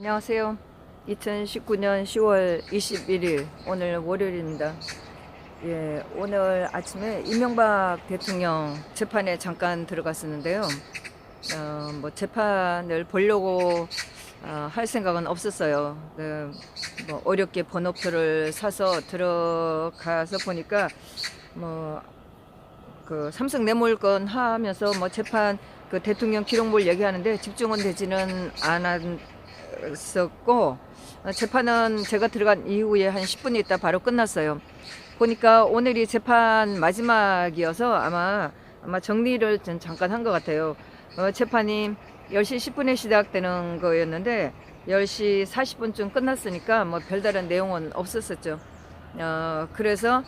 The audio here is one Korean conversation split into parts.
안녕하세요. 2019년 10월 21일 오늘 월요일입니다. 예, 오늘 아침에 이명박 대통령 재판에 잠깐 들어갔었는데요. 뭐 재판을 보려고 할 생각은 없었어요. 뭐 어렵게 번호표를 사서 들어가서 보니까 뭐 그 삼성 뇌물건 하면서 뭐 재판 그 대통령 기록물 얘기하는데 집중은 되지는 않았었고, 재판은 제가 들어간 이후에 한 10분 있다 바로 끝났어요. 보니까 오늘이 재판 마지막이어서 아마 정리를 좀 잠깐 한 것 같아요. 재판이 10시 10분에 시작되는 거였는데 10시 40분쯤 끝났으니까 뭐 별다른 내용은 없었었죠. 그래서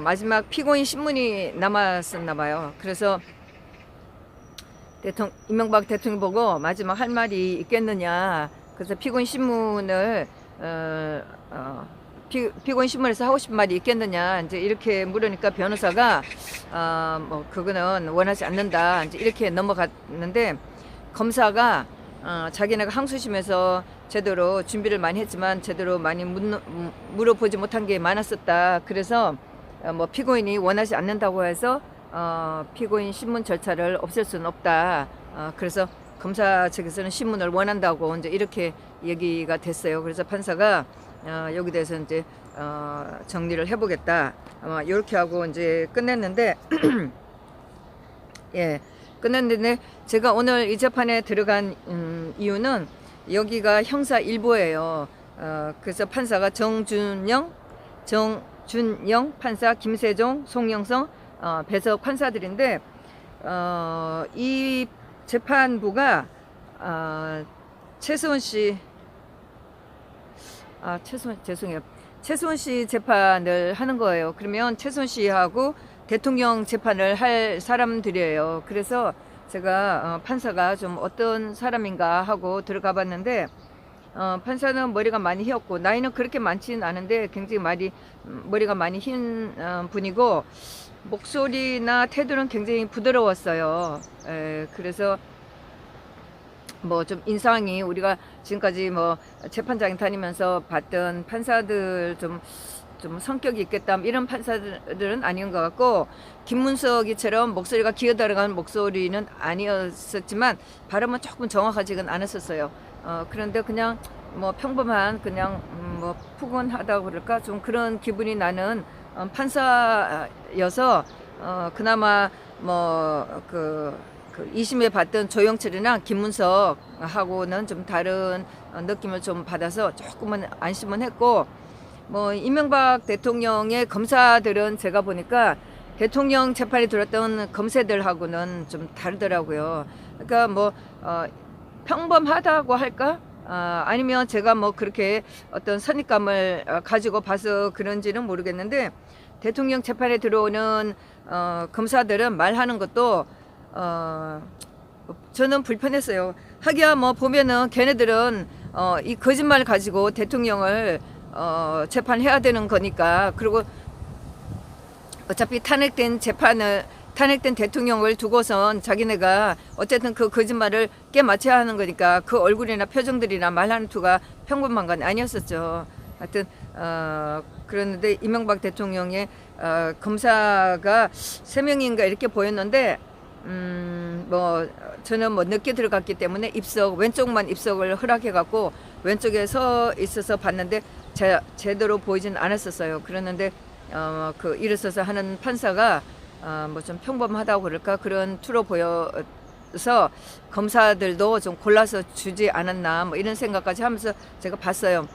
마지막 피고인 신문이 남았었나 봐요. 그래서 이명박 대통령 보고 마지막 할 말이 있겠느냐. 그래서 피고인 신문을 피고인 신문에서 하고 싶은 말이 있겠느냐 이제 이렇게 물으니까 변호사가 뭐 그거는 원하지 않는다 이제 이렇게 넘어갔는데, 검사가 자기네가 항소심에서 제대로 준비를 많이 했지만 제대로 많이 물어보지 못한 게 많았었다. 그래서 뭐 피고인이 원하지 않는다고 해서 피고인 신문 절차를 없앨 수는 없다. 그래서 검사 측에서는 신문을 원한다고 이제 이렇게 얘기가 됐어요. 그래서 판사가 여기 대해서 이제 정리를 해보겠다. 아마 이렇게 하고 이제 끝냈는데 예, 끝냈는데 제가 오늘 이 재판에 들어간 이유는 여기가 형사 1부예요. 그래서 판사가 정준영 판사, 김세종, 송영성, 배석 판사들인데 이 재판부가 최수원 씨 죄송해요. 최수원 씨 재판을 하는 거예요. 그러면 최수원 씨하고 대통령 재판을 할 사람들이에요. 그래서 제가 판사가 좀 어떤 사람인가 하고 들어가 봤는데, 판사는 머리가 많이 휘었고 나이는 그렇게 많지는 않은데 굉장히 머리가 많이 흰 분이고 목소리나 태도는 굉장히 부드러웠어요. 그래서 뭐 좀 인상이 우리가 지금까지 뭐 재판장에 다니면서 봤던 판사들 좀 성격이 있겠다 이런 판사들은 아닌 것 같고, 김문석이처럼 목소리가 기어들어가는 목소리는 아니었었지만 발음은 조금 정확하지는 않았었어요. 그런데 그냥 뭐 평범한 그냥 뭐 푸근하다고 그럴까 좀 그런 기분이 나는 판사여서 그나마 뭐 그 2심에 봤던 조영철이나 김문석하고는 좀 다른 느낌을 좀 받아서 조금은 안심은 했고, 뭐 이명박 대통령의 검사들은 제가 보니까 대통령 재판에 들었던 검사들하고는 좀 다르더라고요. 그러니까 뭐 평범하다고 할까? 아니면 제가 뭐 그렇게 어떤 선입감을 가지고 봐서 그런지는 모르겠는데, 대통령 재판에 들어오는 검사들은 말하는 것도 저는 불편했어요. 하기야 뭐 보면은 걔네들은 이 거짓말을 가지고 대통령을 재판해야 되는 거니까, 그리고 어차피 탄핵된 대통령을 두고선 자기네가 어쨌든 그 거짓말을 깨맞춰야 하는 거니까 그 얼굴이나 표정들이나 말하는 투가 평범한 건 아니었었죠. 하여튼 그랬는데 이명박 대통령의 검사가 3명인가 이렇게 보였는데, 뭐 저는 뭐 늦게 들어갔기 때문에 왼쪽만 입석을 허락해 갖고 왼쪽에 서 있어서 봤는데 제대로 보이진 않았었어요. 그랬는데 그 일어서서 하는 판사가 뭐 좀 평범하다고 그럴까 그런 투로 보여서 검사들도 좀 골라서 주지 않았나 뭐 이런 생각까지 하면서 제가 봤어요.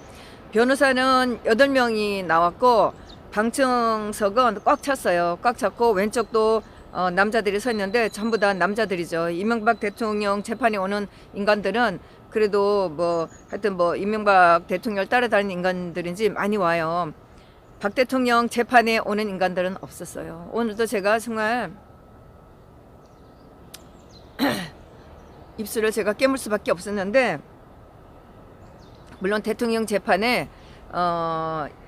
변호사는 8명이 나왔고 방청석은 꽉 찼어요. 꽉 찼고 왼쪽도 남자들이 서 있는데 전부 다 남자들이죠. 이명박 대통령 재판에 오는 인간들은 그래도 뭐 하여튼 뭐 이명박 대통령을 따라다니는 인간들인지 많이 와요. 박 대통령 재판에 오는 인간들은 없었어요. 오늘도 제가 정말 입술을 제가 깨물 수밖에 없었는데, 물론 대통령 재판에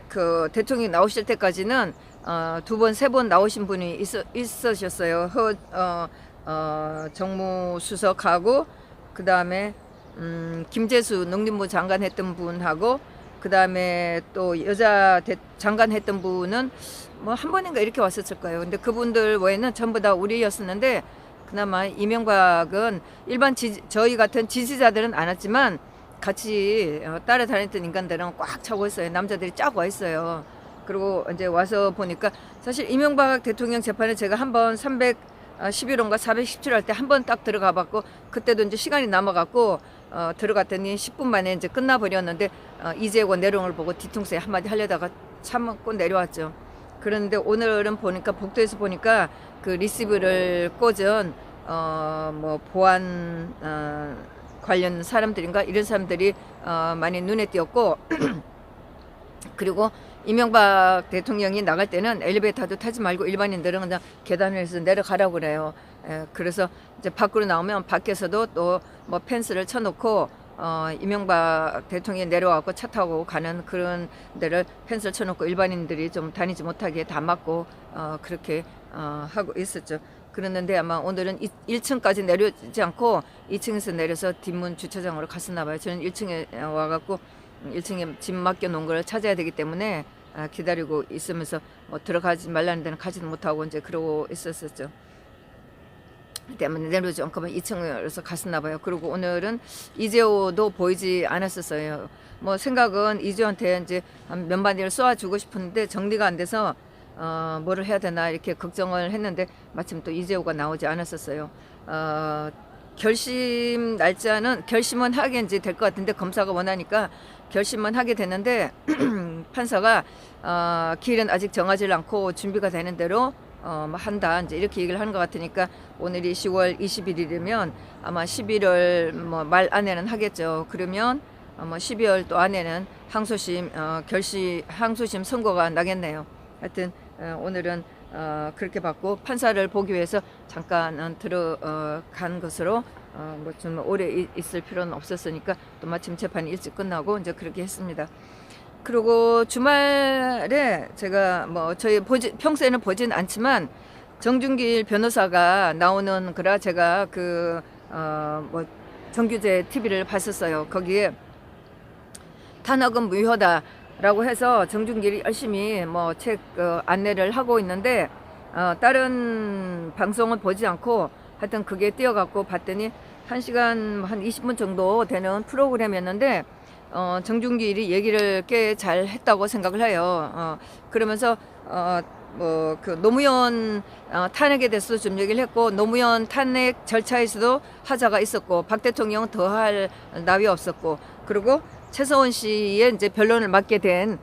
그 대통령이 나오실 때까지는 2번, 3번 나오신 분이 있으셨어요. 정무수석하고 그 다음에 김재수 농림부 장관 했던 분하고 그 다음에 또 여자 장관 했던 분은 뭐 한 번인가 이렇게 왔었을 거예요. 근데 그분들 외에는 전부 다 우리였었는데 그나마 이명박은 일반 저희 같은 지지자들은 안 왔지만 같이 따라다녔던 인간들은 꽉 차고 있어요. 남자들이 쫙 와 있어요. 그리고 이제 와서 보니까 사실 이명박 대통령 재판에 제가 한번 311호인가 417호 할 때 한 번 딱 들어가 봤고 그때도 이제 시간이 남아갖고 들어갔더니 10분 만에 이제 끝나버렸는데 이재호 내려온 걸 보고 뒤통수에 한마디 하려다가 참고 내려왔죠. 그런데 오늘은 보니까 복도에서 보니까 그 리시브를 꽂은 뭐 보안 관련 사람들인가 이런 사람들이 많이 눈에 띄었고 그리고 이명박 대통령이 나갈 때는 엘리베이터도 타지 말고 일반인들은 그냥 계단에서 내려가라고 그래요. 그래서 이제 밖으로 나오면 밖에서도 또 뭐 펜스를 쳐놓고 이명박 대통령이 내려와서 차 타고 가는 그런 데를 펜스를 쳐놓고 일반인들이 좀 다니지 못하게 다 막고 그렇게 하고 있었죠. 그랬는데 아마 오늘은 1층까지 내려오지 않고 2층에서 내려서 뒷문 주차장으로 갔었나 봐요. 저는 1층에 와갖고 1층에 짐 맡겨 놓은 걸 찾아야 되기 때문에 기다리고 있으면서 뭐 들어가지 말라는 데는 가지도 못하고 이제 그러고 있었었죠. 때문에 내려오지 않고만 2층에서 갔었나 봐요. 그리고 오늘은 이재호도 보이지 않았었어요. 뭐 생각은 이재호한테 이제 몇 마디를 쏘아주고 싶었는데 정리가 안 돼서 뭐를 해야 되나 이렇게 걱정을 했는데 마침 또 이재호가 나오지 않았었어요. 결심은 하게 이제 될 것 같은데 검사가 원하니까 결심은 하게 됐는데 판사가 기일은 아직 정하지 않고 준비가 되는 대로 한다 이제 이렇게 얘기를 하는 것 같으니까 오늘이 10월 21일이면 아마 11월 뭐 말 안에는 하겠죠. 그러면 뭐 12월 또 안에는 항소심 항소심 선고가 나겠네요. 하여튼 오늘은 그렇게 받고 판사를 보기 위해서 잠깐 들어간 것으로 뭐 좀 오래 있을 필요는 없었으니까 또 마침 재판이 일찍 끝나고 이제 그렇게 했습니다. 그리고 주말에 제가 뭐 평소에는 보진 않지만 정준길 변호사가 나오는 거라 제가 뭐 정규제 TV를 봤었어요. 거기에 탄핵은 무효다라고 해서 정준길이 열심히 뭐 책 안내를 하고 있는데 다른 방송은 보지 않고 하여튼 그게 띄어갖고 봤더니 1시간 한 20분 정도 되는 프로그램이었는데 정준길이 얘기를 꽤 잘 했다고 생각을 해요. 그러면서 뭐 그 노무현 탄핵에 대해서도 좀 얘기를 했고 노무현 탄핵 절차에서도 하자가 있었고 박 대통령은 더할 나위 없었고 그리고 최서원 씨의 이제 변론을 맡게 된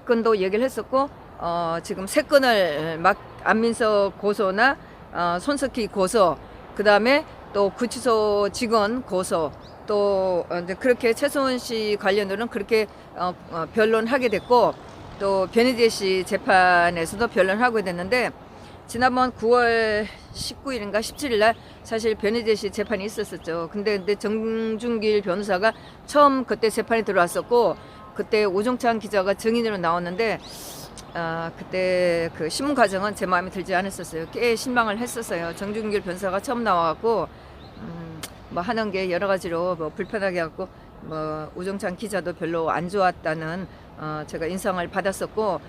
건도 얘기를 했었고 지금 세 건을 안민석 고소나 손석희 고소 그 다음에 또 구치소 직원 고소 또 이제 그렇게 최소원 씨 관련으로는 그렇게 변론하게 됐고 또 변희재 씨 재판에서도 변론하게 됐는데 지난번 9월 19일인가 17일 날 사실 변희재 씨 재판이 있었었죠. 근데 정준길 변호사가 처음 그때 재판에 들어왔었고 그때 오종찬 기자가 증인으로 나왔는데 그때 그 신문 과정은 제 마음에 들지 않았었어요. 꽤 실망을 했었어요. 정준길 변호사가 처음 나와갖고 뭐 하는 게 여러 가지로 뭐 불편하게 갖고 뭐 오종찬 기자도 별로 안 좋았다는 제가 인상을 받았었고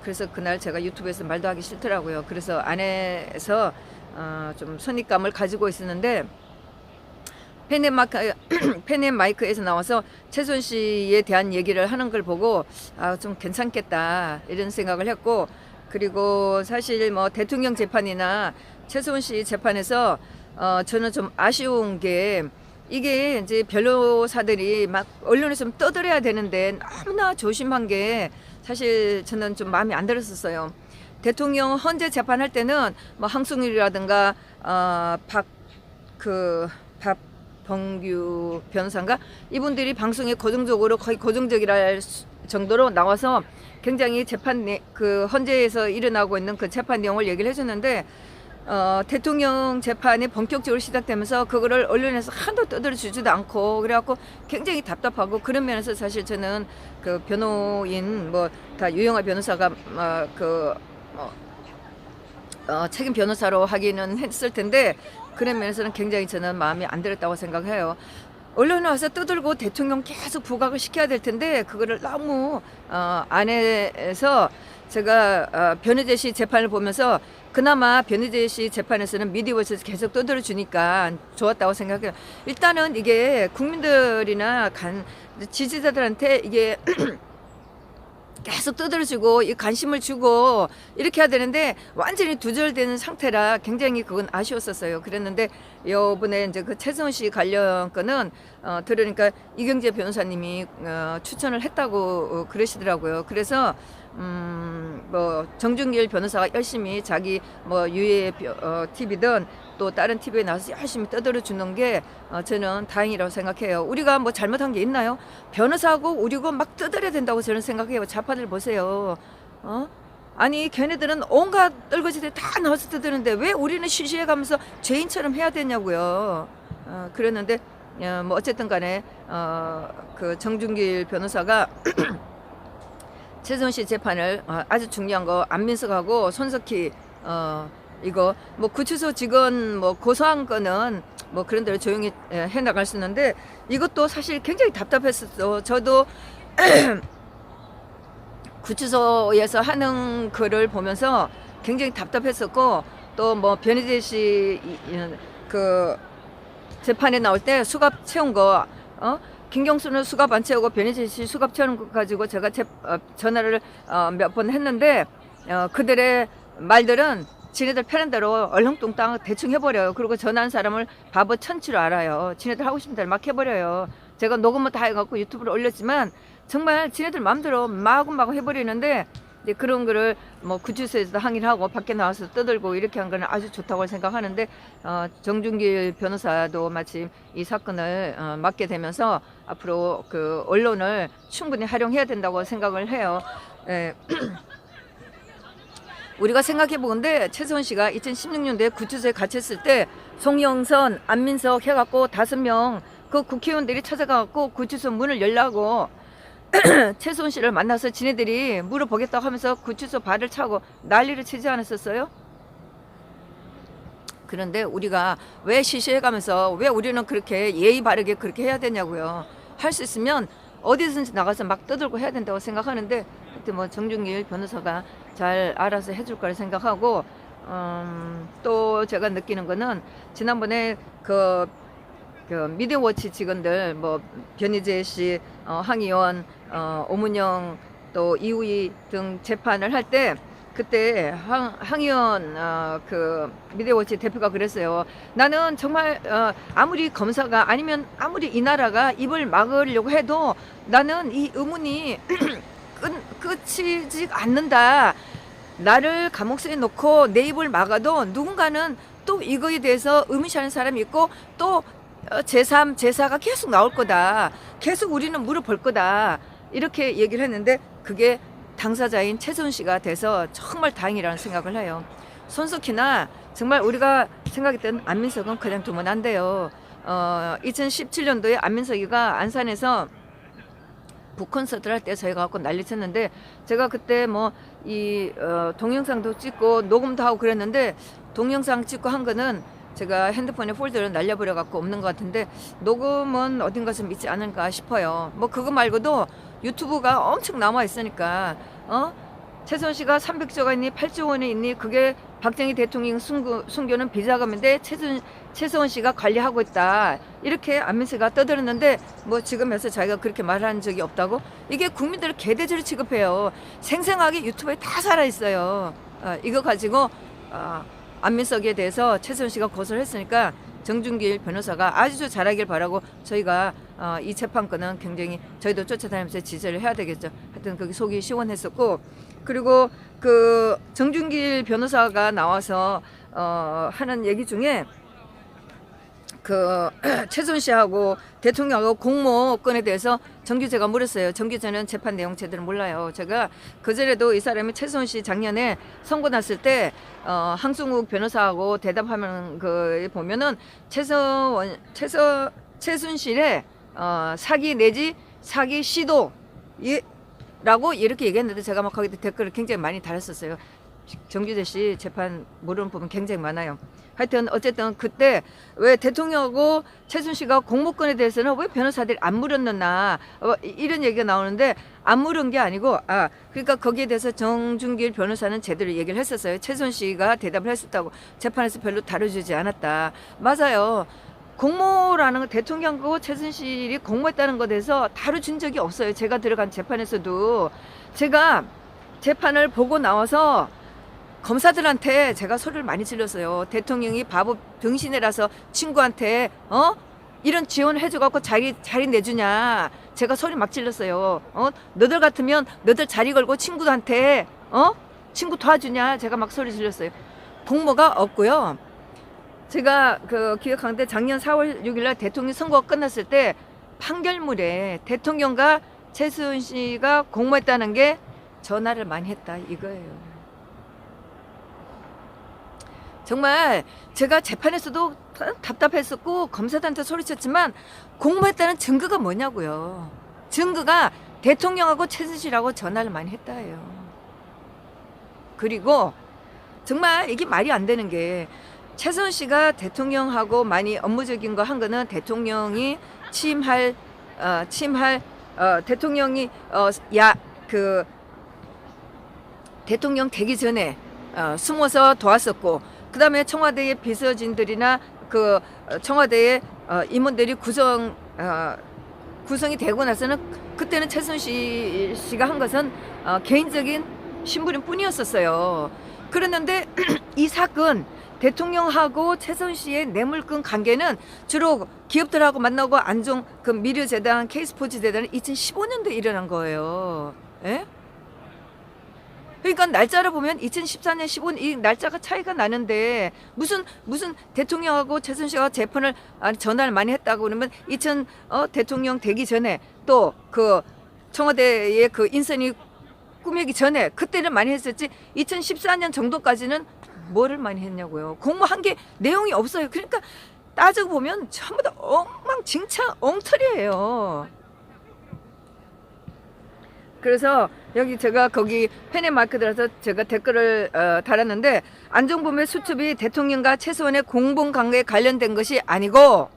그래서 그날 제가 유튜브에서 말도 하기 싫더라고요. 그래서 안에서 좀 선입감을 가지고 있었는데 팬앤 마이크에서 나와서 최소원 씨에 대한 얘기를 하는 걸 보고 좀 괜찮겠다 이런 생각을 했고 그리고 사실 뭐 대통령 재판이나 최소원 씨 재판에서 저는 좀 아쉬운 게 이게 이제 변호사들이 막 언론에 좀 떠들어야 되는데 너무나 조심한 게 사실 저는 좀 마음에 안 들었었어요. 대통령 헌재 재판할 때는 뭐 항승일이라든가 박범규 변호사인가 이분들이 방송에 고정적으로 거의 고정적이라 할 정도로 나와서 굉장히 재판 그 헌재에서 일어나고 있는 그 재판 내용을 얘기를 해줬는데 대통령 재판이 본격적으로 시작되면서 그거를 언론에서 하나도 떠들어주지도 않고 그래갖고 굉장히 답답하고 그런 면에서 사실 저는 그 변호인 뭐 다 유영하 변호사가 책임 변호사로 하기는 했을 텐데 그런 면에서는 굉장히 저는 마음이 안 들었다고 생각해요. 언론에 와서 떠들고 대통령 계속 부각을 시켜야 될 텐데 그거를 너무 안에서 제가 변희재 씨 재판을 보면서 그나마 변희재 씨 재판에서는 미디어에서 계속 떠들어 주니까 좋았다고 생각해요. 일단은 이게 국민들이나 지지자들한테 이게 계속 두드려주고 이 관심을 주고 이렇게 해야 되는데 완전히 두절되는 상태라 굉장히 그건 아쉬웠었어요. 그랬는데 요번에 이제 그 최성훈 씨 관련 건은 들으니까 이경재 변호사님이 추천을 했다고 그러시더라고요. 그래서 뭐 정준길 변호사가 열심히 자기 뭐 유해 TV든 또 다른 TV에 나와서 열심히 떠들어 주는 게 저는 다행이라고 생각해요. 우리가 뭐 잘못한 게 있나요? 변호사하고 우리고 막 떠들어야 된다고 저는 생각해요. 좌파들 보세요. 아니 걔네들은 온갖 떨거지들 다 나와서 떠드는데 왜 우리는 시시해가면서 죄인처럼 해야 되냐고요. 그랬는데 뭐 어쨌든 간에 그 정준길 변호사가 최성훈 씨 재판을 아주 중요한 거 안민석하고 손석희 이거 뭐 구치소 직원 뭐 고소한 거는 뭐 그런 대로 조용히 해 나갈 수 있는데 이것도 사실 굉장히 답답했었어. 저도 구치소에서 하는 글을 보면서 굉장히 답답했었고 또 뭐 변희재 씨 그 재판에 나올 때 수갑 채운 거 김경수는 수갑 안 채우고 변희재 씨 수갑 채우는 거 가지고 제가 전화를 몇 번 했는데 그들의 말들은 지네들 편한 대로 얼렁뚱땅 대충 해버려요. 그리고 전화한 사람을 바보 천치로 알아요. 지네들 하고 싶은 대로 막 해버려요. 제가 녹음을 다 해갖고 유튜브로 올렸지만 정말 지네들 마음대로 마구마구 해버리는데 이제 그런 거를 뭐 구치소에서도 항의를 하고 밖에 나와서 떠들고 이렇게 한 거는 아주 좋다고 생각하는데 정준길 변호사도 마침 이 사건을 맡게 되면서 앞으로 그 언론을 충분히 활용해야 된다고 생각을 해요. 예. 우리가 생각해 보건데 최성훈 씨가 2016년도에 구치소에 갇혔을 때 송영선, 안민석 해갖고 5명 그 국회의원들이 찾아가갖고 구치소 문을 열라고 최성훈 씨를 만나서 지네들이 물어보겠다고 하면서 구치소 발을 차고 난리를 치지 않았었어요? 그런데 우리가 왜 시시해가면서 왜 우리는 그렇게 예의 바르게 그렇게 해야 되냐고요. 할 수 있으면 어디든지 나가서 막 떠들고 해야 된다고 생각하는데 하여튼 뭐 정준길 변호사가 잘 알아서 해줄 거라 생각하고 또 제가 느끼는 거는 지난번에 그 미디어워치 직원들 뭐 변희재 씨, 항의원, 오문영 또 이우희 등 재판을 할 때 그때 항의원 그 미디어워치 대표가 그랬어요. 나는 정말 아무리 검사가 아니면 아무리 이 나라가 입을 막으려고 해도 나는 이 의문이 끝이지 않는다. 나를 감옥소에 놓고 내 입을 막아도 누군가는 또 이거에 대해서 의문시하는 사람이 있고 또 제3, 제4가 계속 나올 거다. 계속 우리는 물어볼 거다. 이렇게 얘기를 했는데 그게 당사자인 최성훈 씨가 돼서 정말 다행이라는 생각을 해요. 손석희나 정말 우리가 생각했던 안민석은 그냥 두면 안 돼요. 2017년도에 안민석이가 안산에서 북콘서트를 할 때 저희가 갖고 난리 쳤는데 제가 그때 뭐 이 동영상도 찍고 녹음도 하고 그랬는데 동영상 찍고 한 거는 제가 핸드폰에 폴더를 날려버려 갖고 없는 것 같은데 녹음은 어딘가 좀 있지 않을까 싶어요. 뭐 그거 말고도 유튜브가 엄청 남아 있으니까 최성훈 씨가 300조가 있니 8조 원이 있니 그게 박정희 대통령 순교는 비자금인데 최성훈 씨가 관리하고 있다 이렇게 안민석이가 떠들었는데 뭐 지금에서 자기가 그렇게 말한 적이 없다고 이게 국민들을 개돼지로 취급해요. 생생하게 유튜브에 다 살아있어요. 이거 가지고 안민석에 대해서 최성훈 씨가 고소를 했으니까 정준길 변호사가 아주 잘하길 바라고 저희가 이 재판권은 굉장히 저희도 쫓아다니면서 지지를 해야 되겠죠. 하여튼 거기 속이 시원했었고 그리고 그 정준길 변호사가 나와서 하는 얘기 중에 그 최순 씨하고 대통령하고 공모권에 대해서 정 기자가 물었어요. 정 기자는 재판 내용 제대로 몰라요. 제가 그전에도 이 사람이 최순 씨 작년에 선고 났을 때 항승욱 변호사하고 대답하는 그 보면은 최순 씨의 사기 내지 사기 시도 라고 이렇게 얘기했는데 제가 막 거기 댓글을 굉장히 많이 달았었어요. 정 기자 씨 재판 모르는 부분 굉장히 많아요. 하여튼 어쨌든 그때 왜 대통령하고 최순실과 공모권에 대해서는 왜 변호사들이 안 물었느냐 이런 얘기가 나오는데 안 물은 게 아니고 그러니까 거기에 대해서 정준길 변호사는 제대로 얘기를 했었어요. 최순실가 대답을 했었다고. 재판에서 별로 다뤄주지 않았다. 맞아요. 공모라는 거 대통령하고 최순실이 공모했다는 것에 대해서 다뤄준 적이 없어요. 제가 들어간 재판에서도 제가 재판을 보고 나와서 검사들한테 제가 소리를 많이 질렀어요. 대통령이 바보 등신이라서 친구한테 이런 지원을 해줘갖고 자리 내주냐. 제가 소리 막 질렀어요. 너들 같으면 너들 자리 걸고 친구한테 친구 도와주냐. 제가 막 소리 질렀어요. 공모가 없고요. 제가 기억하는데 작년 4월 6일날 대통령 선거가 끝났을 때 판결문에 대통령과 최순실가 공모했다는 게 전화를 많이 했다 이거예요. 정말 제가 재판에서도 답답했었고 검사들한테 소리쳤지만 공모했다는 증거가 뭐냐고요. 증거가 대통령하고 최순실하고 전화를 많이 했다예요. 그리고 정말 이게 말이 안 되는 게 최순실가 대통령하고 많이 업무적인 거 한 거는 대통령이 대통령이 대통령 되기 전에 숨어서 도왔었고 그 다음에 청와대의 비서진들이나 청와대의 임원들이 구성이 되고 나서는 그때는 최순실 씨가 한 것은 개인적인 심부름 뿐이었었어요. 그랬는데 이 사건 대통령하고 최순실의 뇌물권 관계는 주로 기업들하고 만나고 안종 미르재단, K스포츠재단은 2015년도에 일어난 거예요. 예? 그러니까 날짜를 보면 2014년 15년 이 날짜가 차이가 나는데 무슨 대통령하고 최순실과 재판을 전화를 많이 했다고 그러면 대통령 되기 전에 또 청와대의 인선이 꾸미기 전에 그때는 많이 했었지 2014년 정도까지는 뭐를 많이 했냐고요. 공모한 게 내용이 없어요. 그러니까 따지고 보면 전부 다 엉망진창 엉터리예요. 그래서 여기 제가 거기 팬의마크 들어서 제가 댓글을 달았는데 안종범의 수첩이 대통령과 최소한의 공범관계에 관련된 것이 아니고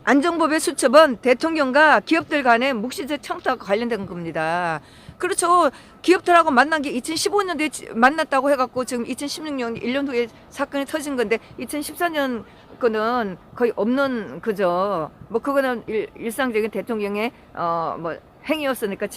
안종범의 수첩은 대통령과 기업들 간의 묵시적 청탁과 관련된 겁니다. 그렇죠. 기업들하고 만난 게 2015년도에 만났다고 해갖고 지금 2016년 1년 후에 사건이 터진 건데 2014년 거는 거의 없는 그죠. 뭐 그거는 일상적인 대통령의 행위였으니까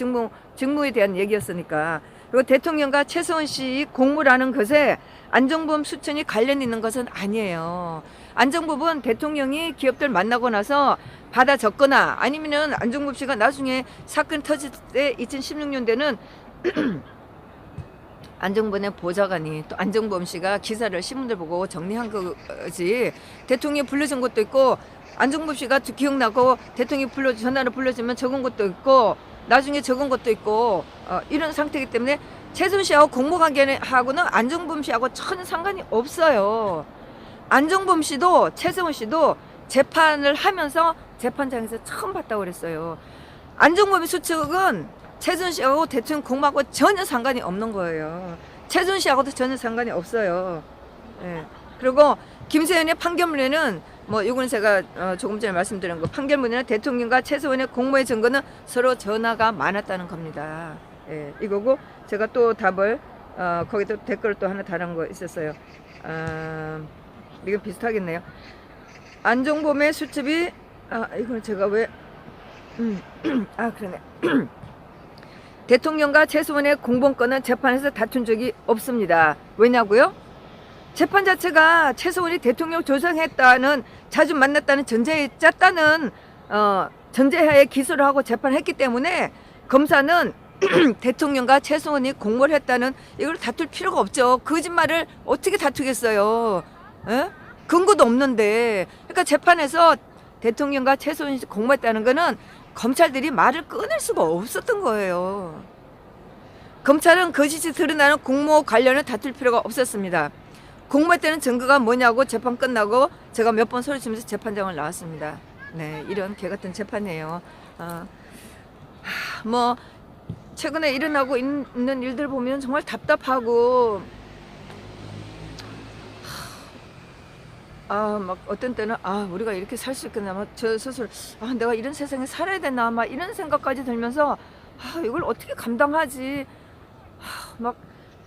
직무에 대한 얘기였으니까. 그리고 대통령과 최소원 씨 공모라는 것에 안종범 수천이 관련 있는 것은 아니에요. 안종범은 대통령이 기업들 만나고 나서 받아 적거나 아니면은 안종범 씨가 나중에 사건 터질 때 2016년대는 안종범의 보좌관이 또 안종범 씨가 기사를 신문들 보고 정리한 거지. 대통령이 불러준 것도 있고 안종범 씨가 기억나고 대통령이 전화를 불러주면 적은 것도 있고 나중에 적은 것도 있고 이런 상태이기 때문에 최순실 씨하고 공모관계하고는 안종범 씨하고 전혀 상관이 없어요. 안종범 씨도 최순실 씨도 재판을 하면서 재판장에서 처음 봤다고 그랬어요. 안종범의 수측은 최순실 씨하고 대통령 공모하고 전혀 상관이 없는 거예요. 최순실 씨하고도 전혀 상관이 없어요. 예. 그리고 김세연의 판결문에는 이거는 제가 조금 전에 말씀드린 거 판결문에는 대통령과 최소원의 공모의 증거는 서로 전화가 많았다는 겁니다. 예, 이거고 제가 또 답을 거기도 댓글을 또 하나 달은 거 있었어요. 이거 비슷하겠네요. 안종범의 수첩이 이거는 제가 왜 그러네. 대통령과 최소원의 공범권은 재판에서 다툰 적이 없습니다. 왜냐고요? 재판 자체가 최소원이 대통령 조성했다는 자주 만났다는 전제에 짰다는 전제하에 기소를 하고 재판했기 때문에 검사는 대통령과 최소원이 공모를 했다는 이걸 다툴 필요가 없죠. 거짓말을 어떻게 다투겠어요. 에? 근거도 없는데. 그러니까 재판에서 대통령과 최소원이 공모했다는 거는 검찰들이 말을 끊을 수가 없었던 거예요. 검찰은 거짓이 드러나는 공모 관련을 다툴 필요가 없었습니다. 공모했다는 증거가 뭐냐고 재판 끝나고 제가 몇 번 소리치면서 재판장을 나왔습니다. 네, 이런 개같은 재판이에요. 최근에 일어나고 있는 일들 보면 정말 답답하고 막 어떤 때는 우리가 이렇게 살 수 있겠나, 막 저 스스로 내가 이런 세상에 살아야 되나, 막 이런 생각까지 들면서 이걸 어떻게 감당하지, 막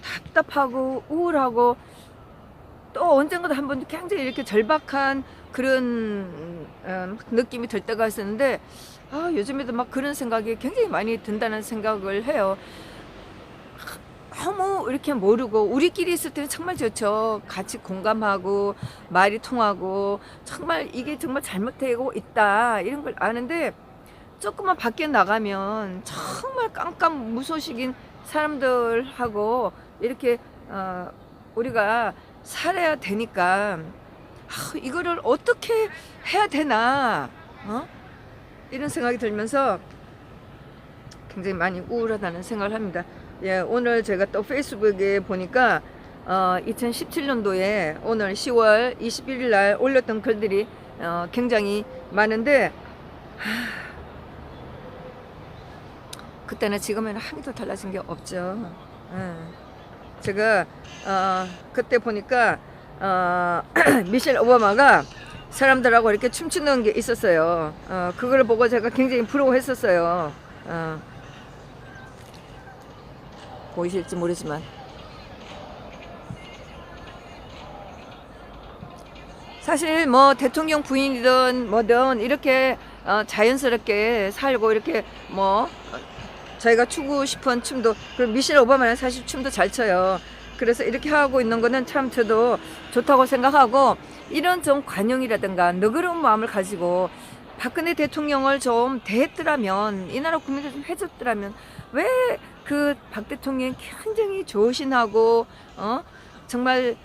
답답하고 우울하고, 또 언젠가도 한번 굉장히 이렇게 절박한 그런 느낌이 들 때가 있었는데, 요즘에도 막 그런 생각이 굉장히 많이 든다는 생각을 해요. 너무 이렇게 모르고, 우리끼리 있을 때는 정말 좋죠. 같이 공감하고 말이 통하고, 정말 이게 정말 잘못되고 있다 이런 걸 아는데, 조금만 밖에 나가면 정말 깜깜 무소식인 사람들하고 이렇게 우리가 살아야 되니까, 이거를 어떻게 해야 되나, 이런 생각이 들면서 굉장히 많이 우울하다는 생각을 합니다. 예, 오늘 제가 또 페이스북에 보니까 2017년도에 오늘 10월 21일 날 올렸던 글들이 굉장히 많은데, 그때는 지금에는 한도 달라진 게 없죠. 제가 그때 보니까 미셸 오바마가 사람들하고 이렇게 춤추는 게 있었어요. 그걸 보고 제가 굉장히 부러워했었어요. 보이실지 모르지만, 사실 뭐 대통령 부인이든 뭐든 이렇게 자연스럽게 살고, 이렇게 뭐 저희가 추고 싶은 춤도, 그리고 미셸 오바마는 사실 춤도 잘 춰요. 그래서 이렇게 하고 있는 거는 참 저도 좋다고 생각하고, 이런 좀 관용이라든가 너그러운 마음을 가지고 박근혜 대통령을 좀 대했더라면, 이 나라 국민들 좀 해줬더라면, 왜 그 박 대통령이 굉장히 조신하고 정말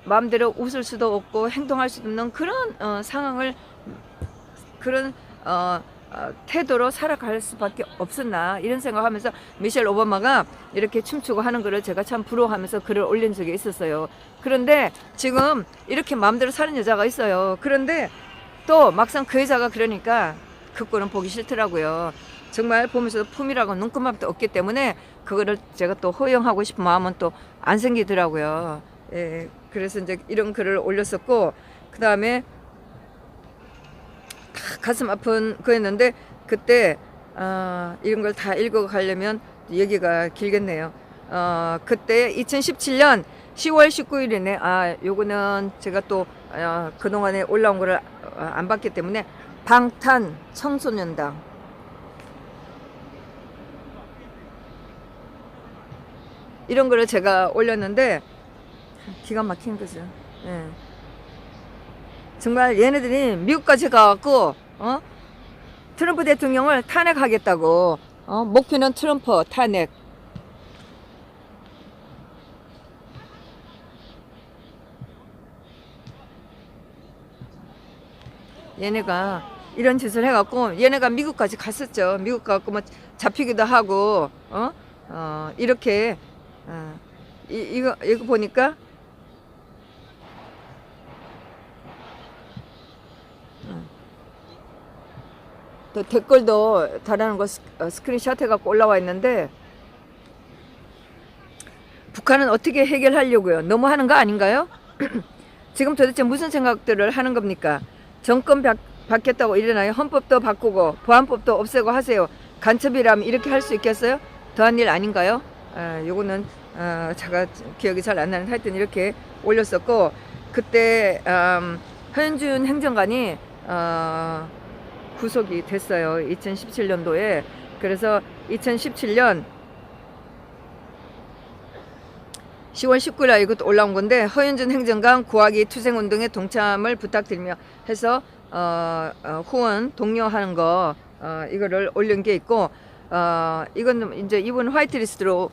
마음대로 웃을 수도 없고 행동할 수도 없는 그런 상황을, 그런 태도로 살아갈 수밖에 없었나, 이런 생각하면서 미셸 오바마가 이렇게 춤추고 하는 거를 제가 참 부러워하면서 글을 올린 적이 있었어요. 그런데 지금 이렇게 마음대로 사는 여자가 있어요. 그런데 또 막상 그 여자가 그러니까 그 꼴은 보기 싫더라고요. 정말 보면서도 품이라고 눈꼽만도 없기 때문에 그거를 제가 또 허용하고 싶은 마음은 또 안 생기더라고요. 예, 그래서 이제 이런 글을 올렸었고, 그 다음에 가슴 아픈 거였는데, 그때 이런 걸 다 읽어가려면 얘기가 길겠네요. 그때 2017년 10월 19일이네. 요거는 제가 또 그동안에 올라온 거를 안 봤기 때문에, 방탄 청소년당, 이런 거를 제가 올렸는데 기가 막힌 거죠. 예. 정말 얘네들이 미국까지 가갖고 트럼프 대통령을 탄핵하겠다고, 목표는 트럼프 탄핵. 얘네가 이런 짓을 해갖고, 얘네가 미국까지 갔었죠. 미국 가갖고 뭐 잡히기도 하고, 이렇게 이거 보니까 또 댓글도 달아놓은 거 스크린샷 해갖고 올라와 있는데, 북한은 어떻게 해결하려고요? 너무 하는 거 아닌가요? 지금 도대체 무슨 생각들을 하는 겁니까? 정권 바뀌었다고 일어나요? 헌법도 바꾸고 보안법도 없애고 하세요. 간첩이라면 이렇게 할 수 있겠어요? 더한 일 아닌가요? 요거는 제가 기억이 잘 안 나는, 하여튼 이렇게 올렸었고, 그때 허윤준 행정관이 구속이 됐어요. 2017년도에. 그래서 2017년 10월 19일 날 이것도 올라온 건데, 허윤준 행정관 구하기 투쟁운동에 동참을 부탁드리며 해서 후원 독려하는 거, 이거를 올린 게 있고, 이건 이제 이분 화이트리스트로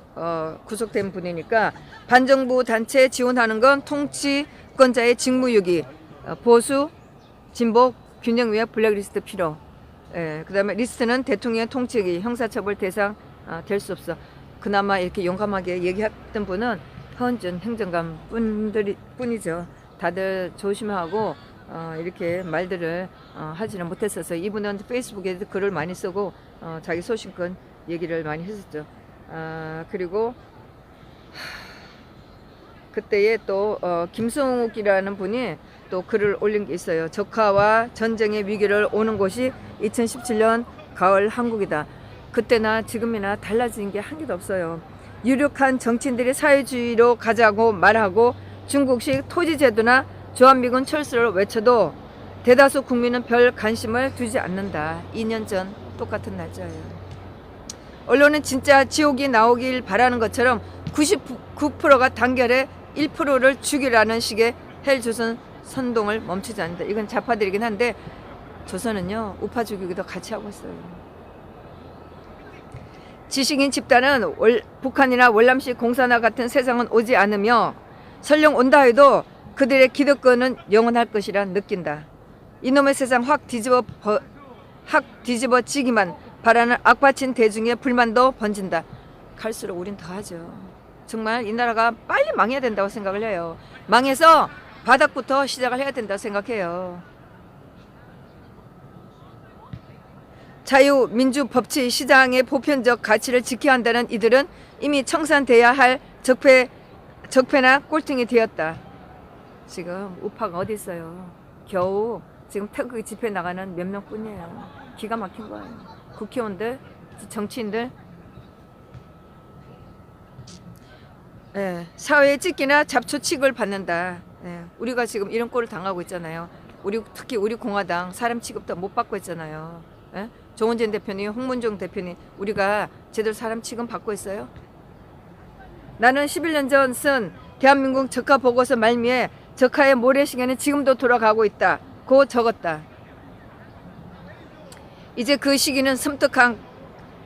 구속된 분이니까, 반정부 단체 지원하는 건 통치권자의 직무유기, 보수 진보 균형 위에 블랙리스트 필요. 예, 그다음에 리스트는 대통령 통치기 형사처벌 대상 될 수 없어. 그나마 이렇게 용감하게 얘기했던 분은 허은준 행정관 뿐이죠. 다들 조심하고 이렇게 말들을 하지는 못했어서, 이분은 페이스북에 글을 많이 쓰고 자기 소신껏 얘기를 많이 했었죠. 그리고 그때에 또 김성욱이라는 분이 또 글을 올린 게 있어요. 적화와 전쟁의 위기를 오는 곳이 2017년 가을 한국이다. 그때나 지금이나 달라진 게 한 개도 없어요. 유력한 정치인들이 사회주의로 가자고 말하고 중국식 토지제도나 주한미군 철수를 외쳐도 대다수 국민은 별 관심을 두지 않는다. 2년 전 똑같은 날짜예요. 언론은 진짜 지옥이 나오길 바라는 것처럼 99%가 단결해 1%를 죽이라는 식의 헬조선 선동을 멈추지 않는다. 이건 좌파들이긴 한데 조선은요 우파 죽이기도 같이 하고 있어요. 지식인 집단은 북한이나 월남식 공산화 같은 세상은 오지 않으며 설령 온다 해도 그들의 기득권은 영원할 것이라 느낀다. 이놈의 세상 확 뒤집어지기만 바라는 악받친 대중의 불만도 번진다. 갈수록 우린 더하죠. 정말 이 나라가 빨리 망해야 된다고 생각을 해요. 망해서 바닥부터 시작을 해야 된다고 생각해요. 자유, 민주, 법치, 시장의 보편적 가치를 지켜야 한다는 이들은 이미 청산돼야 할 적폐나 꼴등이 되었다. 지금 우파가 어디 있어요? 겨우 지금 태극기 집회 나가는 몇 명뿐이에요. 기가 막힌 거예요. 국회의원들, 정치인들, 사회의 찢기나 잡초 취급을 받는다. 우리가 지금 이런 꼴을 당하고 있잖아요. 특히 우리 공화당 사람 취급도 못 받고 있잖아요. 정원진 대표님, 홍문종 대표님, 우리가 제대로 사람 취급 받고 있어요? 나는 11년 전 쓴 대한민국 적화 보고서 말미에 적화의 모래시계는 지금도 돌아가고 있다. 고 적었다. 이제 그 시기는 섬뜩한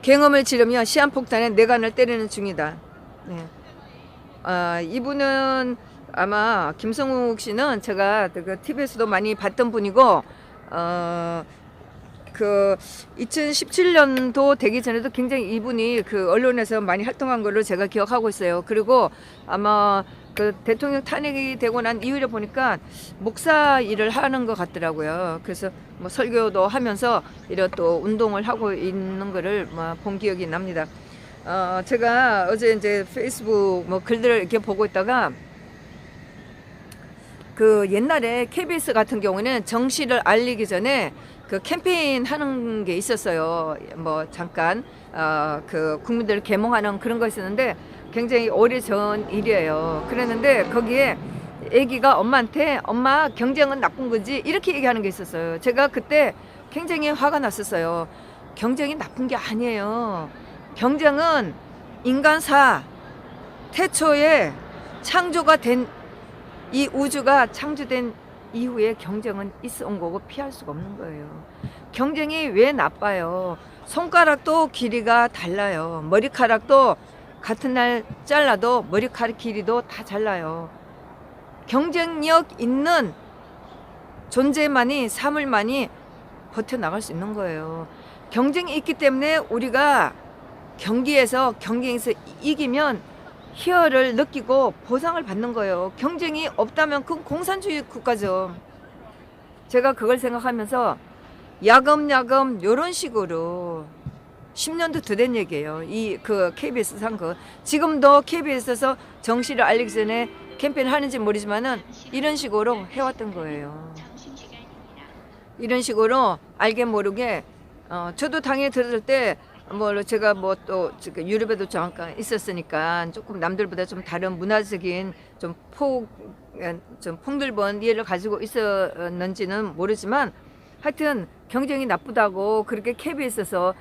경험을 지르며 시한폭탄에 내관을 때리는 중이다. 이분은 아마 김성욱 씨는 제가 그 TV에서도 많이 봤던 분이고 그 2017년도 되기 전에도 굉장히 이분이 그 언론에서 많이 활동한 걸로 제가 기억하고 있어요. 그리고 아마 그 대통령 탄핵이 되고 난 이후에 보니까 목사 일을 하는 것 같더라고요. 그래서 뭐 설교도 하면서 이런 또 운동을 하고 있는 거를 본 기억이 납니다. 제가 어제 이제 페이스북 뭐 글들을 이렇게 보고 있다가 그 옛날에 KBS 같은 경우는 정시를 알리기 전에 그 캠페인 하는 게 있었어요. 뭐 잠깐 그 국민들 계몽하는 그런 거 있었는데 굉장히 오래전 일이에요. 그랬는데 거기에 애기가 엄마한테 엄마 경쟁은 나쁜 거지 이렇게 얘기하는 게 있었어요. 제가 그때 굉장히 화가 났었어요. 경쟁이 나쁜 게 아니에요. 경쟁은 인간사 태초에 창조가 된 이 우주가 창조된 이후에 경쟁은 있어 온 거고 피할 수가 없는 거예요. 경쟁이 왜 나빠요? 손가락도 길이가 달라요. 머리카락도 같은 날 잘라도 머리카락 길이도 다 달라요. 경쟁력 있는 존재만이 사물만이 버텨나갈 수 있는 거예요. 경쟁이 있기 때문에 우리가 경기에서 이기면 희열을 느끼고 보상을 받는 거예요. 경쟁이 없다면 그건 공산주의 국가죠. 제가 그걸 생각하면서 야금야금 이런 식으로 10년도 더 된 얘기예요. 이 그 KBS 산 거. 지금도 KBS에서 정시를 알리기 전에 캠페인을 하는지 모르지만은 이런 식으로 해왔던 거예요. 이런 식으로 알게 모르게 저도 당에 들을 때 뭐 제가 뭐 또 유럽에도 잠깐 있었으니까 조금 남들보다 좀 다른 문화적인 좀 폭넓은 이해를 가지고 있었는지는 모르지만 하여튼 경쟁이 나쁘다고 그렇게 KBS에서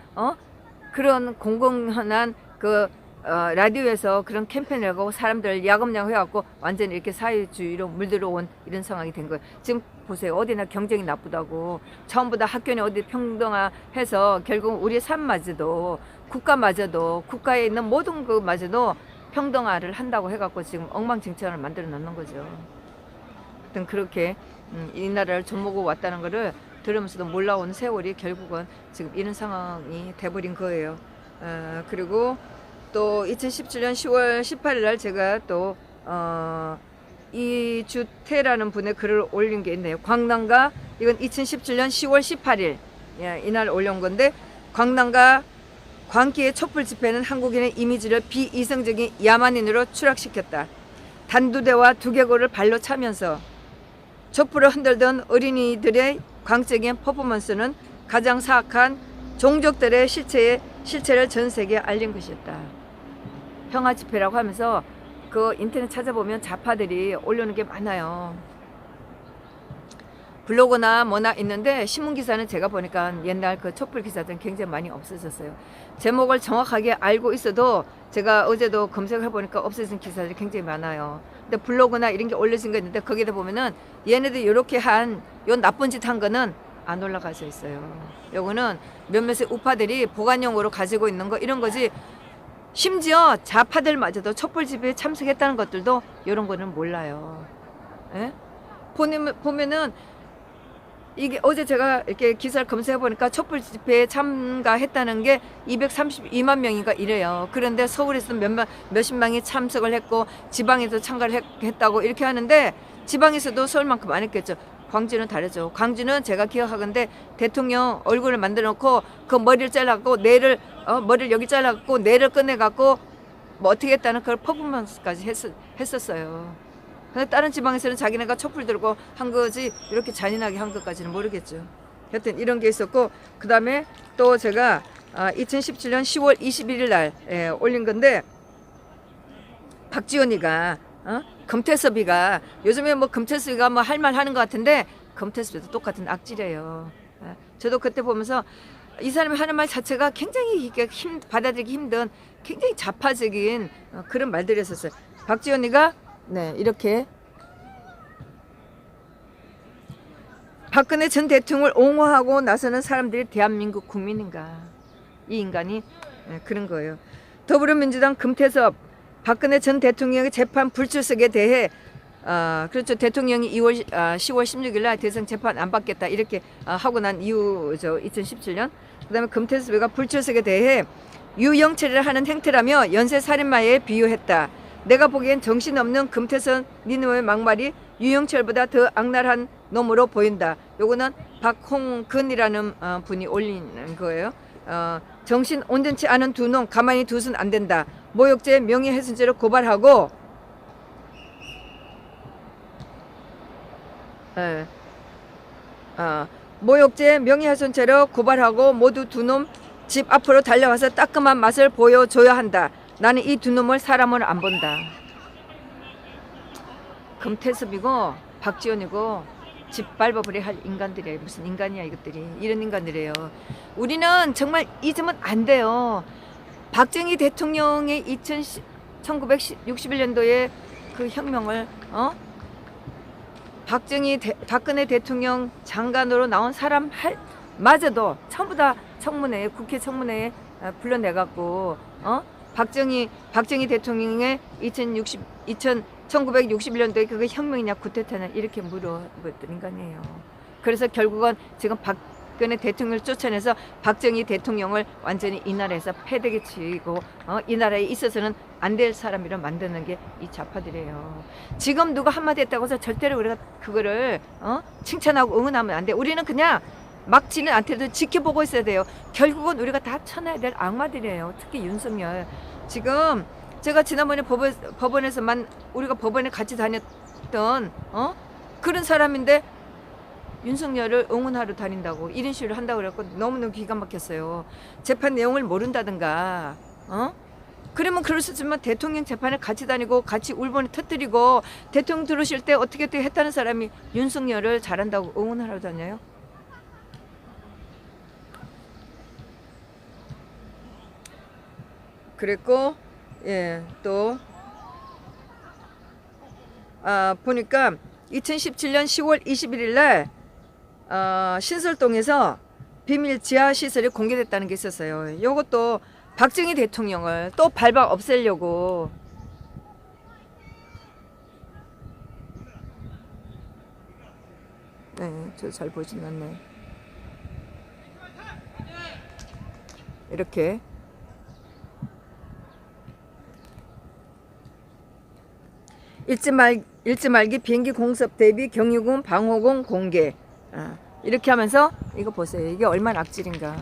그런 공공연한 그 라디오에서 그런 캠페인을 하고 사람들 야금야금 해갖고 완전히 이렇게 사회주의로 물들어온 이런 상황이 된 거예요. 지금 보세요. 어디나 경쟁이 나쁘다고 처음보다 학교는 어디 평등화해서 결국 우리 삶마저도 국가마저도 국가에 있는 모든 것마저도 평등화를 한다고 해갖고 지금 엉망진창을 만들어 놓는 거죠. 하여튼 그렇게 이 나라를 좀보고 왔다는 거를 들으면서도 몰라온 세월이 결국은 지금 이런 상황이 돼버린 거예요. 그리고 또 2017년 10월 18일 날 제가 또 이주태라는 분의 글을 올린 게 있네요. 광남과 이건 2017년 10월 18일 이날 올린 건데 광남과 광기의 촛불 집회는 한국인의 이미지를 비이성적인 야만인으로 추락시켰다. 단두대와 두개골을 발로 차면서 촛불을 흔들던 어린이들의 광적인 퍼포먼스는 가장 사악한 종족들의 실체를 전 세계에 알린 것이었다. 평화 집회라고 하면서 그 인터넷 찾아보면 좌파들이 올려놓은 게 많아요. 블로그나 뭐나 있는데 신문기사는 제가 보니까 옛날 그 촛불 기사들은 굉장히 많이 없어졌어요. 제목을 정확하게 알고 있어도 제가 어제도 검색해 보니까 없어진 기사들이 굉장히 많아요. 근데 블로그나 이런 게 올려진 거 있는데 거기다 보면은 얘네들이 이렇게 한 요 나쁜 짓 한 거는 안 올라가져 있어요. 요거는 몇몇의 우파들이 보관용으로 가지고 있는 거 이런 거지. 심지어 좌파들마저도 촛불 집회에 참석했다는 것들도 이런 거는 몰라요. 예? 보면은 이게 어제 제가 이렇게 기사를 검색해 보니까 촛불 집회에 참가했다는 게 232만 명인가 이래요. 그런데 서울에서 몇십 명이 참석을 했고 지방에서 참가를 했다고 이렇게 하는데 지방에서도 서울만큼 안 했겠죠. 광주는 다르죠. 광주는 제가 기억하건데 대통령 얼굴을 만들어 놓고 그 머리를 잘라갖고 머리를 여기 잘라갖고 뇌를 꺼내갖고 뭐 어떻게 했다는 그걸 퍼포먼스까지 했었어요. 근데 다른 지방에서는 자기네가 촛불 들고 한 거지 이렇게 잔인하게 한 것까지는 모르겠죠. 하여튼 이런 게 있었고 그 다음에 또 제가 2017년 10월 21일 날 올린 건데 박지원이가 금태섭이가 요즘에 뭐 금태섭이가 뭐 할 말 하는 것 같은데 금태섭이도 똑같은 악질이에요. 저도 그때 보면서 이 사람이 하는 말 자체가 굉장히 받아들이기 힘든 굉장히 좌파적인 그런 말들이 있었어요. 박지원이가 네 이렇게 박근혜 전 대통령을 옹호하고 나서는 사람들이 대한민국 국민인가 이 인간이 그런 거예요. 더불어민주당 금태섭 박근혜 전 대통령의 재판 불출석에 대해 그렇죠. 대통령이 10월 16일 날 대선 재판 안 받겠다 이렇게 하고 난 이후죠. 2017년. 그다음에 금태섭이가 불출석에 대해 유영철이라 하는 행태라며 연쇄살인마에 비유했다. 내가 보기엔 정신없는 금태섭 니놈의 막말이 유영철보다 더 악랄한 놈으로 보인다. 요거는 박홍근이라는 분이 올린 거예요. 정신 온전치 않은 두 놈 가만히 두선 안 된다. 모욕죄 명예훼손죄로 고발하고 모욕죄 명예훼손죄로 고발하고 모두 두 놈 집 앞으로 달려와서 따끔한 맛을 보여줘야 한다. 나는 이 두 놈을 사람으로 안 본다. 금태섭이고 박지원이고 집 밟아버려야 할 인간들이에요. 무슨 인간이야 이것들이. 이런 인간들이에요. 우리는 정말 잊으면 안 돼요. 박정희 대통령의 1961년도에 그 혁명을 박근혜 대통령 장관으로 나온 사람 마저도 전부 다 청문회에 국회 청문회에 불러내갖고 박정희 대통령의 1961년도에 그게 혁명이냐 구태타냐 이렇게 물어봤던 인간이에요. 그래서 결국은 지금 박근혜 대통령을 쫓아내서 박정희 대통령을 완전히 이 나라에서 패대기 치고 이 나라에 있어서는 안 될 사람이라 만드는 게 이 좌파들이에요. 지금 누가 한마디 했다고 해서 절대로 우리가 그거를 칭찬하고 응원하면 안 돼. 우리는 그냥 막지는 않더라도 지켜보고 있어야 돼요. 결국은 우리가 다 쳐내야 될 악마들이에요. 특히 윤석열. 지금 제가 지난번에 법원에서만 우리가 법원에 같이 다녔던 그런 사람인데 윤석열을 응원하러 다닌다고 이런 식으로 한다고 그랬고 너무너무 기가 막혔어요. 재판 내용을 모른다든가 그러면 그럴 수 있지만 대통령 재판에 같이 다니고 같이 울분을 터뜨리고 대통령 들어오실 때 어떻게 했다는 사람이 윤석열을 잘한다고 응원하러 다녀요? 그랬고 또 보니까 2017년 10월 21일 날 신설동에서 비밀 지하 시설이 공개됐다는 게 있었어요. 이것도 박정희 대통령을 또 밟아 없애려고 저 잘 보진 않네. 이렇게 잊지 말기 비행기 공습 대비 경유군 방호공 공개. 이렇게 하면서 이거 보세요. 이게 얼마나 악질인가.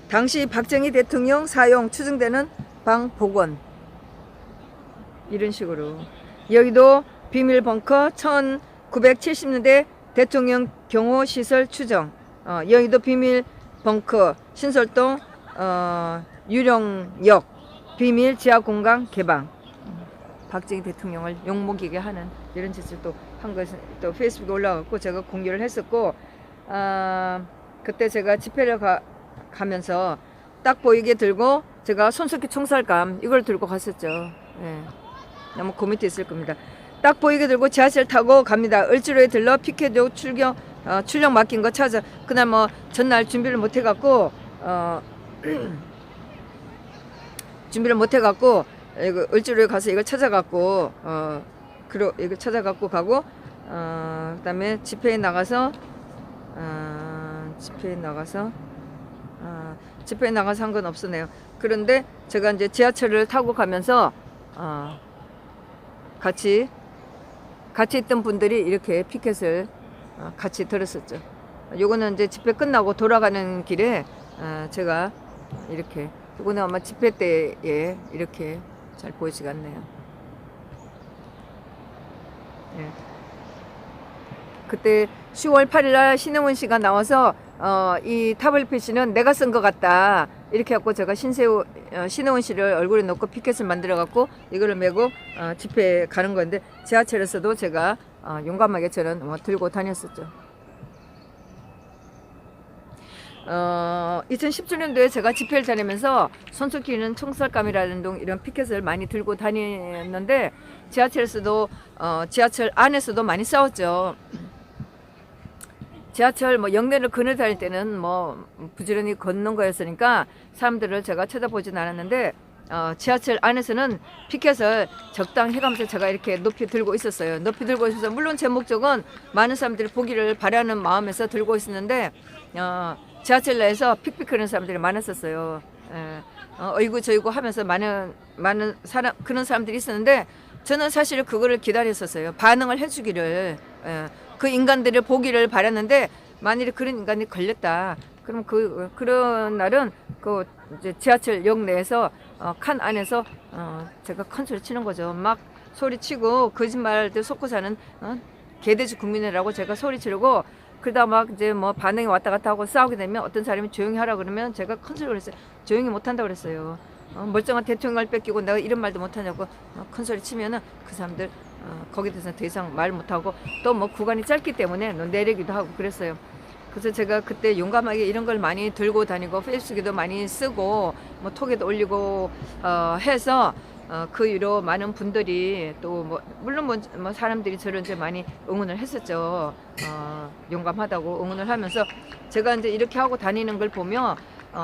당시 박정희 대통령 사용 추정되는 방 복원. 이런 식으로. 여기도 비밀 벙커 1970년대 대통령 경호 시설 추정. 여기도 비밀 벙커 신설동 유령역 비밀 지하 공간 개방. 박정희 대통령을 욕먹이게 하는 이런 짓을 또 한 것은 또 페이스북에 올라갔고 제가 공개를 했었고, 그때 제가 집회를 가면서 딱 보이게 들고 제가 손석희 총살감 이걸 들고 갔었죠. 네. 아마 그 밑에 있을 겁니다. 딱 보이게 들고 지하철 타고 갑니다. 을지로에 들러 피켓도 출력 맡긴 거 찾아. 그날 뭐 전날 준비를 못 해갖고 이거 을지로에 가서 이걸 찾아갖고 이거 찾아갖고 가고, 그다음에 집회에 나가서 한 건 없었네요. 그런데 제가 이제 지하철을 타고 가면서 같이 있던 분들이 이렇게 피켓을 같이 들었었죠. 요거는 이제 집회 끝나고 돌아가는 길에 제가 이렇게, 요거는 아마 집회 때에 이렇게 잘 보이지가 않네요. 네. 그때 10월 8일 날 신혜원 씨가 나와서 이 타블릿 씨는 내가 쓴 것 같다 이렇게 해갖고 제가 신혜원 씨를 얼굴에 넣고 피켓을 만들어 갖고 이거를 메고 집회에 가는 건데, 지하철에서도 제가 용감하게 저는 들고 다녔었죠. 2017년도에 제가 집회를 다니면서 손석희는 총살감이라는 동 이런 피켓을 많이 들고 다녔는데, 지하철에서도 지하철 안에서도 많이 싸웠죠. 지하철 뭐 역내를 그늘 다닐 때는 뭐 부지런히 걷는 거였으니까 사람들을 제가 쳐다보진 않았는데, 지하철 안에서는 피켓을 적당히 해가면서 제가 이렇게 높이 들고 있었어요. 높이 들고 있어서 물론 제 목적은 많은 사람들이 보기를 바라는 마음에서 들고 있었는데, 지하철 내에서 픽픽거리는 사람들이 많았었어요. 어이구 저이구 하면서 많은 사람, 그런 사람들이 있었는데, 저는 사실 그거를 기다렸었어요. 반응을 해주기를. 그 인간들을 보기를 바랐는데, 만일에 그런 인간이 걸렸다 그럼 그런 날은 그 이제 지하철역 내에서 칸 안에서 제가 큰 소리 치는 거죠. 막 소리 치고 거짓말들 섞고 사는 개돼지 국민이라고 제가 소리 지르고, 그러다 막 이제 뭐 반응이 왔다 갔다 하고 싸우게 되면 어떤 사람이 조용히 하라 그러면 제가 큰 소리를 했어요. 조용히 못 한다 그랬어요. 멀쩡한 대통령을 뺏기고 내가 이런 말도 못 하냐고 큰 소리 치면은 그 사람들 거기에 대해서 더 이상 말 못 하고, 또 뭐 구간이 짧기 때문에 내리기도 하고 그랬어요. 그래서 제가 그때 용감하게 이런 걸 많이 들고 다니고 페이스북에도 많이 쓰고 뭐 톡에도 올리고 해서 그 이후로 많은 분들이 또 뭐 물론 뭐 사람들이 저를 이제 많이 응원을 했었죠. 용감하다고 응원을 하면서 제가 이제 이렇게 하고 다니는 걸 보면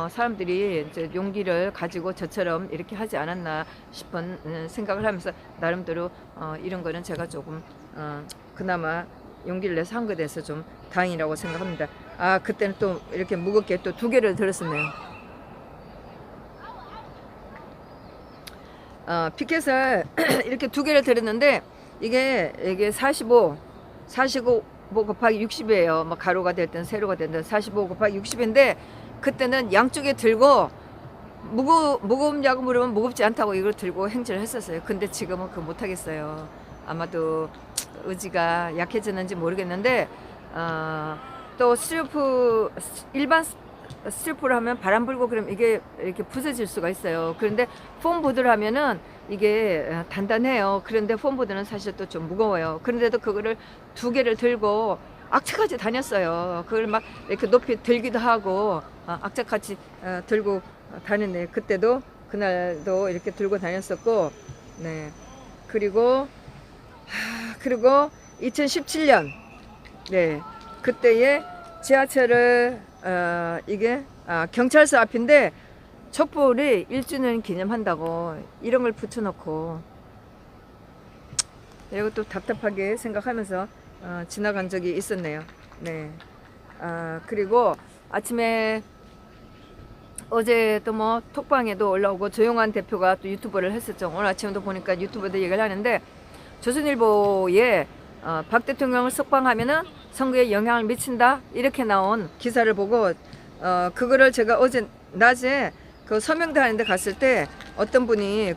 사람들이 이제 용기를 가지고 저처럼 이렇게 하지 않았나 싶은 생각을 하면서 나름대로 이런 거는 제가 조금 그나마 용기를 내서 한 것에 대해서 좀 다행이라고 생각합니다. 그때는 또 이렇게 무겁게 또 2개를 들었었네요. 피켓을 이렇게 2개를 들었는데 이게 45 곱하기 60이에요. 뭐 가로가 됐든 세로가 됐든 45 곱하기 60인데, 그때는 양쪽에 들고 무겁냐고 물으면 무겁지 않다고 이걸 들고 행진을 했었어요. 근데 지금은 그거 못하겠어요. 아마도 의지가 약해졌는지 모르겠는데, 또 일반 스티로폼을 하면 바람 불고 그러면 이게 이렇게 부서질 수가 있어요. 그런데 폼보드를 하면은 이게 단단해요. 그런데 폼보드는 사실 또 좀 무거워요. 그런데도 그거를 2개를 들고 악착같이 다녔어요. 그걸 막 이렇게 높이 들기도 하고 악착같이 들고 다녔네. 그날도 이렇게 들고 다녔었고, 네. 그리고 2017년, 네, 그때에 지하철을 이게 경찰서 앞인데 촛불이 1주년 기념한다고 이런 걸 붙여놓고, 이거 또 답답하게 생각하면서 지나간 적이 있었네요. 네. 그리고 아침에 어제 또 뭐 톡방에도 올라오고 조용한 대표가 또 유튜버를 했었죠. 오늘 아침에도 보니까 유튜버들 얘기를 하는데, 조선일보에 박 대통령을 석방하면은 선거에 영향을 미친다 이렇게 나온 기사를 보고 그거를 제가 어제 낮에 그 서명대 하는데 갔을 때 어떤 분이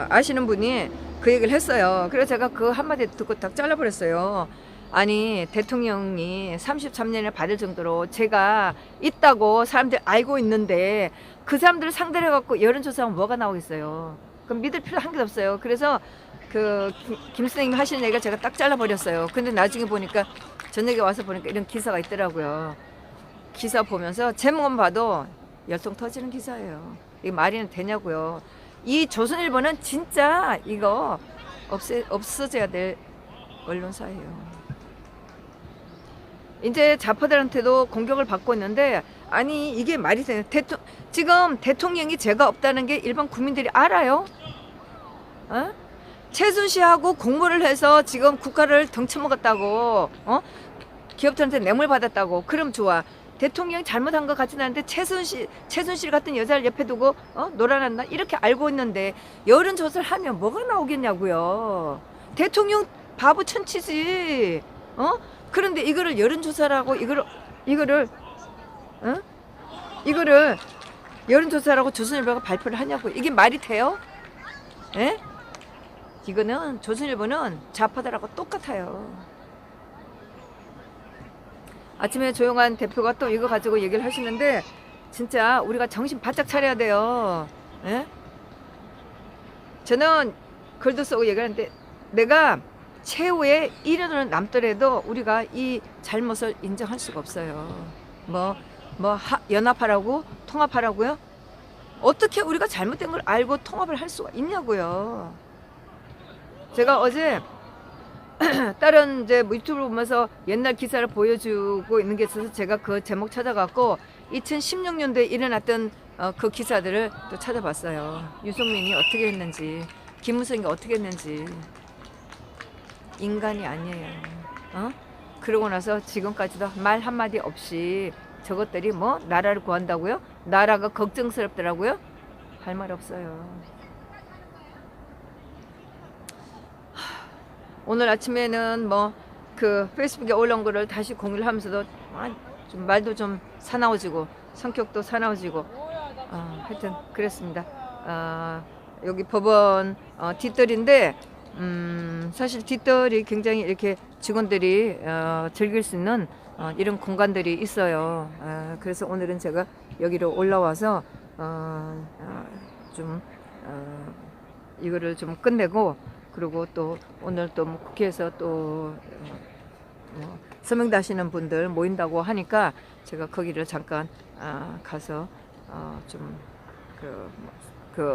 아시는 분이 그 얘기를 했어요. 그래서 제가 그 한마디 듣고 딱 잘라버렸어요. 아니, 대통령이 33년을 받을 정도로 제가 있다고 사람들이 알고 있는데 그 사람들을 상대로 해갖고 여론조사하면 뭐가 나오겠어요. 그럼 믿을 필요 한 개 없어요. 그래서 김 선생님이 하시는 얘기가 제가 딱 잘라버렸어요. 근데 나중에 보니까 저녁에 와서 보니까 이런 기사가 있더라고요. 기사 보면서 제목만 봐도 열통 터지는 기사예요. 이게 말이 되냐고요. 이 조선일보는 진짜 이거 없어져야 될 언론사예요. 이제 좌파들한테도 공격을 받고 있는데, 아니 이게 말이 돼요. 지금 대통령이 죄가 없다는 게 일반 국민들이 알아요? 어? 최순실하고 공모를 해서 지금 국가를 덩쳐먹었다고, 기업들한테 뇌물 받았다고. 그럼 좋아. 대통령이 잘못한 것 같지는 않은데 최순실 같은 여자를 옆에 두고 놀아놨나? 이렇게 알고 있는데 여론조사를 하면 뭐가 나오겠냐고요. 대통령 바보 천치지. 그런데 이거를 여론조사라고 이거를 여론조사라고 조선일보가 발표를 하냐고. 이게 말이 돼요? 에? 이거는 조선일보는 좌파들하고 똑같아요. 아침에 조용한 대표가 또 이거 가지고 얘기를 하시는데 진짜 우리가 정신 바짝 차려야 돼요. 에? 저는 글도 쓰고 얘기하는데 내가 최후의 1년은 남더라도 우리가 이 잘못을 인정할 수가 없어요. 연합하라고? 통합하라고요? 어떻게 우리가 잘못된 걸 알고 통합을 할 수가 있냐고요. 제가 어제 다른 이제 유튜브를 보면서 옛날 기사를 보여주고 있는 게 있어서 제가 그 제목 찾아갖고 2016년도에 일어났던 그 기사들을 또 찾아봤어요. 유승민이 어떻게 했는지, 김무성이 어떻게 했는지. 인간이 아니에요. 그러고 나서 지금까지도 말 한마디 없이 저것들이 나라를 구한다고요? 나라가 걱정스럽더라고요? 할 말 없어요. 오늘 아침에는 페이스북에 올라온 거를 다시 공유를 하면서도 좀 말도 좀 사나워지고 성격도 사나워지고 하여튼 그랬습니다. 여기 법원 뒷뜰인데 사실 뒷뜰이 굉장히 이렇게 직원들이 즐길 수 있는 이런 공간들이 있어요. 그래서 오늘은 제가 여기로 올라와서 이거를 좀 끝내고, 그리고 또 오늘 또 국회에서 또 서명대 하시는 분들 모인다고 하니까 제가 거기를 잠깐 가서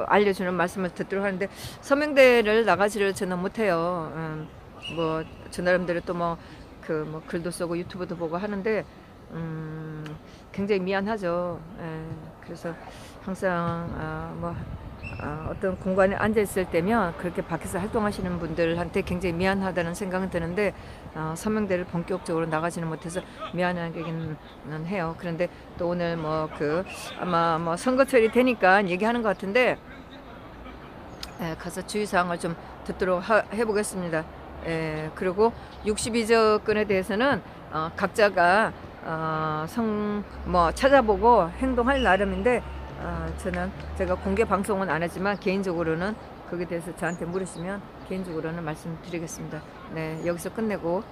알려주는 말씀을 듣도록 하는데, 서명대를 나가지를 저는 못해요. 저 나름대로 또 글도 쓰고 유튜브도 보고 하는데 굉장히 미안하죠. 그래서 항상 어떤 공간에 앉아 있을 때면 그렇게 밖에서 활동하시는 분들한테 굉장히 미안하다는 생각은 드는데 서명대를 본격적으로 나가지는 못해서 미안하기는 해요. 그런데 또 오늘 아마 선거철이 되니까 얘기하는 것 같은데 가서 주의사항을 좀 듣도록 해보겠습니다. 그리고 62조건에 대해서는 각자가 찾아보고 행동할 나름인데, 제가 공개 방송은 안 하지만 개인적으로는 거기에 대해서 저한테 물으시면 개인적으로는 말씀드리겠습니다. 네, 여기서 끝내고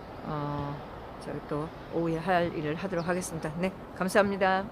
저희 또 오후에 할 일을 하도록 하겠습니다. 네, 감사합니다.